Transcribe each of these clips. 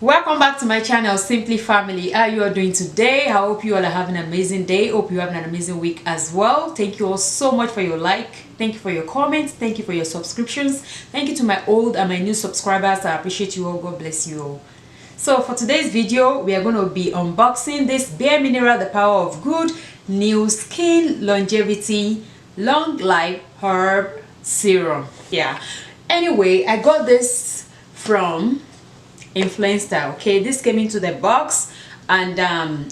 Welcome back to my channel, Simply Family. How you are doing today? I hope you all are having an amazing day. Hope you're having an amazing week as well. Thank you all so much for your like. Thank you for your comments. Thank you for your subscriptions. Thank you to my old and my new subscribers. I appreciate you all. God bless you all. So for today's video, we are going to be unboxing this Bare Mineral The Power of Good new Skin Longevity Long Life Herb Serum. Yeah. Anyway, I got this from Influencer. Okay, this came into the box, and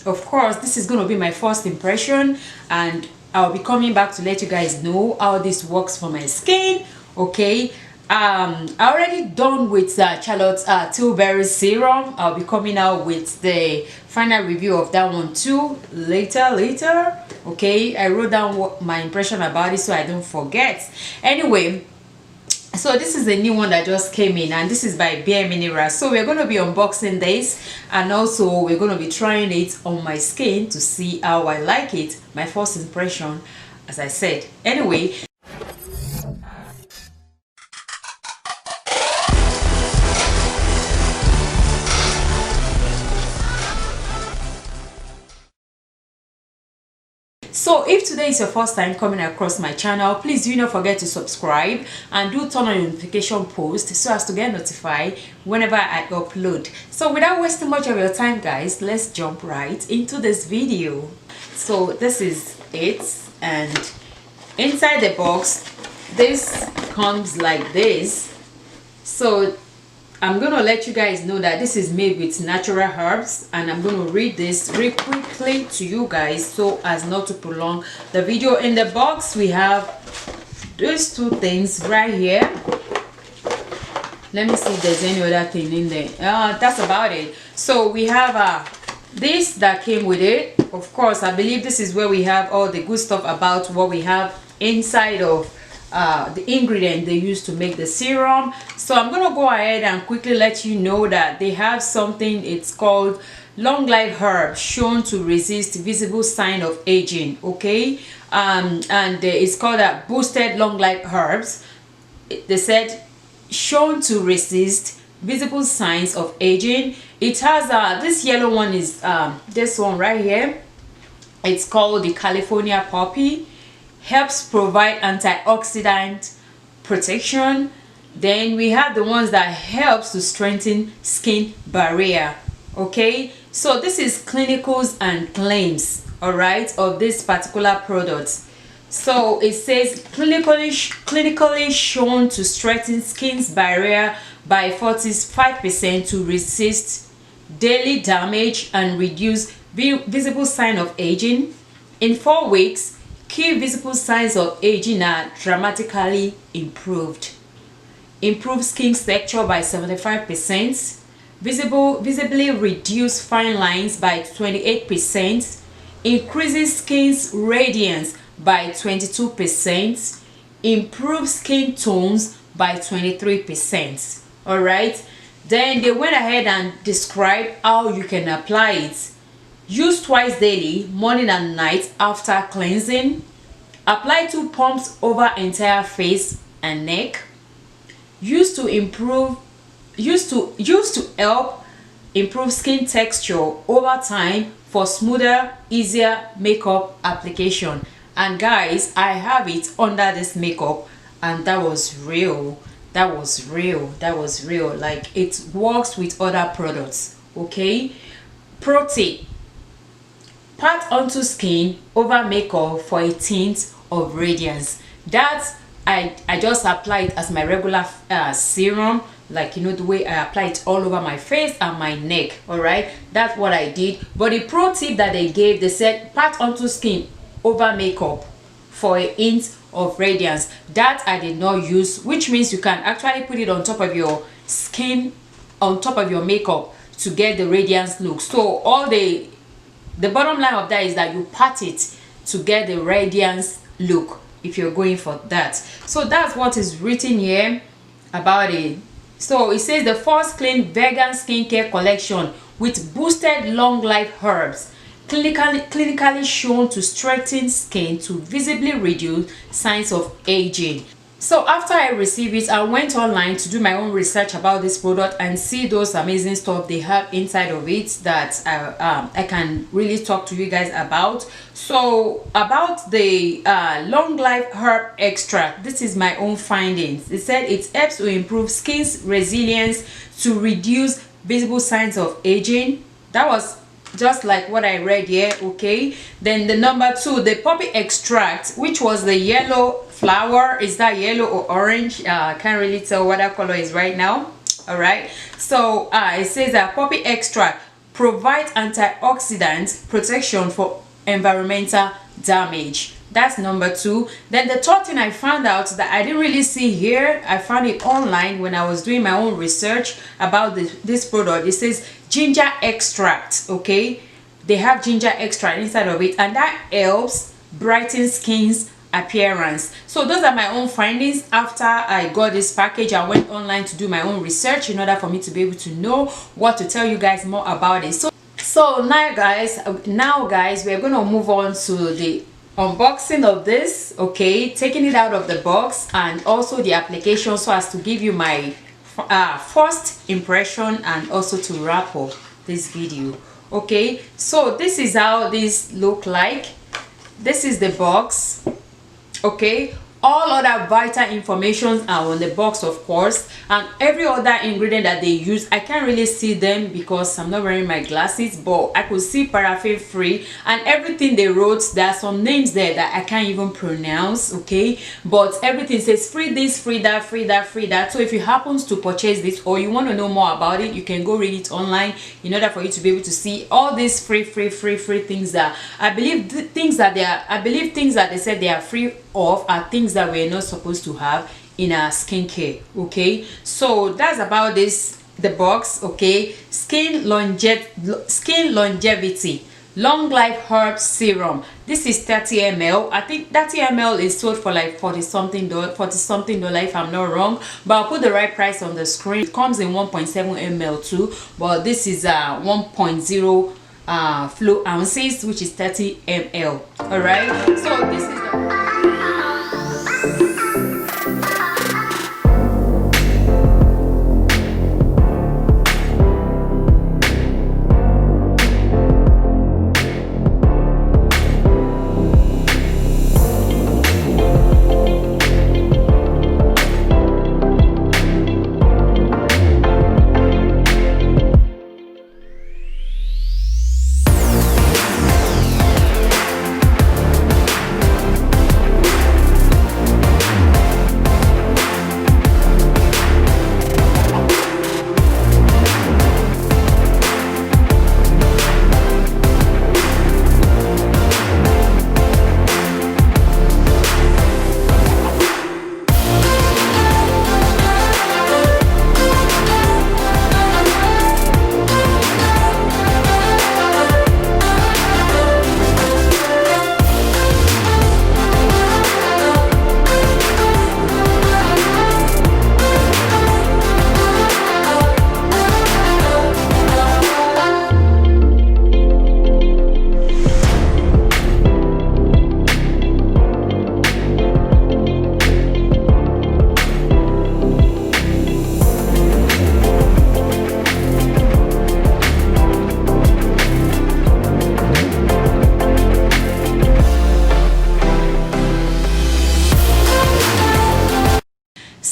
of course this is going to be my first impression, and I'll be coming back to let you guys know how this works for my skin. Okay, I already done with Charlotte's Tilbury serum. I'll be coming out with the final review of that one too later. Okay, I wrote down what my impression about it so I don't forget. Anyway, so this is a new one that just came in, and this is by Bare Mineral. So we're going to be unboxing this, and also we're going to be trying it on my skin to see how I like it. My first impression, as I said. Anyway, so if today is your first time coming across my channel, please do not forget to subscribe and do turn on your notification post so as to get notified whenever I upload. So without wasting much of your time, guys, let's jump right into this video. So this is it, and inside the box this comes like this. So I'm gonna let you guys know that this is made with natural herbs, and I'm gonna read this real quickly to you guys so as not to prolong the video. In the box we have these two things right here. Let me see if there's any other thing in there. That's about it. So we have this that came with it. Of course, I believe this is where we have all the good stuff about what we have inside of the ingredient they use to make the serum. So I'm gonna go ahead and quickly let you know that they have something, it's called long life herb shown to resist visible sign of aging. Okay, and it's called a boosted long life herbs. They said shown to resist visible signs of aging. It has this yellow one is this one right here. It's called the California Poppy. Helps provide antioxidant protection. Then we have the ones that helps to strengthen skin barrier. Okay, so this is clinicals and claims, all right, of this particular product. So it says clinically shown to strengthen skin's barrier by 45% to resist daily damage and reduce visible sign of aging. In 4 weeks, key visible signs of aging are dramatically improved. Improve skin texture by 75%. Visibly reduce fine lines by 28%. Increases skin's radiance by 22%. Improve skin tones by 23%. Alright. Then they went ahead and described how you can apply it. Use twice daily, morning and night after cleansing. Apply 2 pumps over entire face and neck. Used to help improve skin texture over time for smoother, easier makeup application. And guys, I have it under this makeup, and that was real. Like, it works with other products. Okay, pro tip: pat onto skin over makeup for a tint of radiance. That I just apply it as my regular serum, like, you know, the way I apply it all over my face and my neck. All right, that's what I did. But the pro tip that they gave, they said pat onto skin over makeup for a hint of radiance. That I did not use, which means you can actually put it on top of your skin, on top of your makeup, to get the radiance look. So all the bottom line of that is that you pat it to get the radiance look if you're going for that. So that's what is written here about it. So it says the first clean vegan skincare collection with boosted long life herbs, clinically shown to strengthen skin to visibly reduce signs of aging. So after I received it, I went online to do my own research about this product and see those amazing stuff they have inside of it that I can really talk to you guys about. So about the long life herb extract, this is my own findings. It said it helps to improve skin's resilience, to reduce visible signs of aging. That was just like what I read here. Okay, then the number 2, the poppy extract, which was the yellow flower. Is that yellow or orange? I can't really tell what that color is right now. All right, so it says that poppy extract provides antioxidant protection for environmental damage. That's number 2. Then the third thing I found out that I didn't really see here, I found it online when I was doing my own research about this product. It says ginger extract. Okay, they have ginger extract inside of it, and that helps brighten skin's appearance. So those are my own findings after I got this package. I went online to do my own research in order for me to be able to know what to tell you guys more about it. So now guys, we're going to move on to the unboxing of this. Okay, taking it out of the box and also the application, so as to give you my first impression and also to wrap up this video. Okay, so this is how this look like. This is the box. Okay, all other vital information are on the box, of course, and every other ingredient that they use, I can't really see them because I'm not wearing my glasses, but I could see paraffin free and everything they wrote. There are some names there that I can't even pronounce. Okay, but everything says free this, free that, free that, free that. So if you happen to purchase this or you want to know more about it, you can go read it online in order for you to be able to see all these free things that I believe things that they said they are free of are things that we're not supposed to have in our skincare. Okay, so that's about the box. Okay, skin longevity long life herb serum. This is 30 ml. I think 30 ml is sold for like 40 something dollar if I'm not wrong, but I'll put the right price on the screen. It comes in 1.7 ml too, but this is 1.0 flow ounces, which is 30 ml. All right, so this is the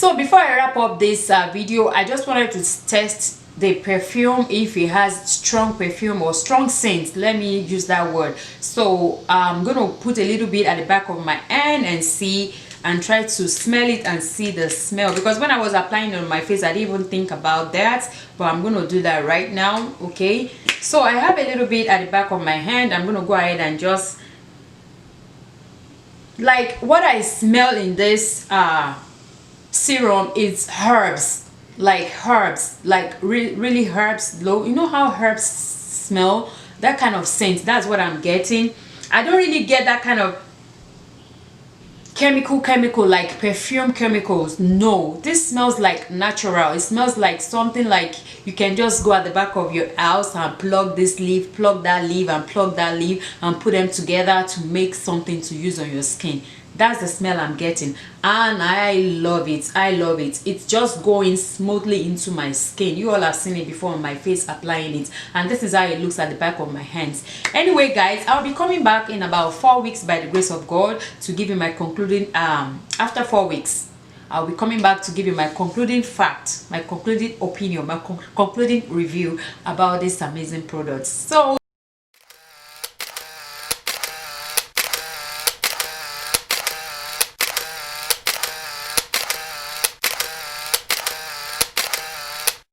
So before I wrap up this video, I just wanted to test the perfume, if it has strong perfume or strong scent. Let me use that word. So I'm gonna put a little bit at the back of my hand and see and try to smell it and see the smell, because when I was applying it on my face I didn't even think about that, but I'm gonna do that right now. Okay, so I have a little bit at the back of my hand. I'm gonna go ahead and just, like, what I smell in this serum is herbs, like really herbs. Low, you know how herbs smell, that kind of scent. That's what I'm getting. I don't really get that kind of chemical like perfume chemicals. No, this smells like natural. It smells like something like you can just go at the back of your house and plug this leaf, plug that leaf, and plug that leaf, and put them together to make something to use on your skin. That's the smell I'm getting, and I love it. I love it. It's just going smoothly into my skin. You all have seen it before on my face applying it, and this is how it looks at the back of my hands. Anyway guys, I'll be coming back in about 4 weeks by the grace of God to give you my concluding after 4 weeks I'll be coming back to give you my concluding fact, my concluding opinion, my concluding review about this amazing product. So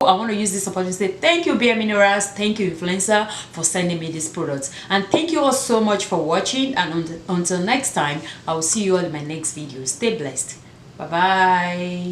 I want to use this opportunity to say thank you Bare Minerals, thank you Influencer for sending me these products, and thank you all so much for watching, and until next time, I will see you all in my next video. Stay blessed. Bye bye.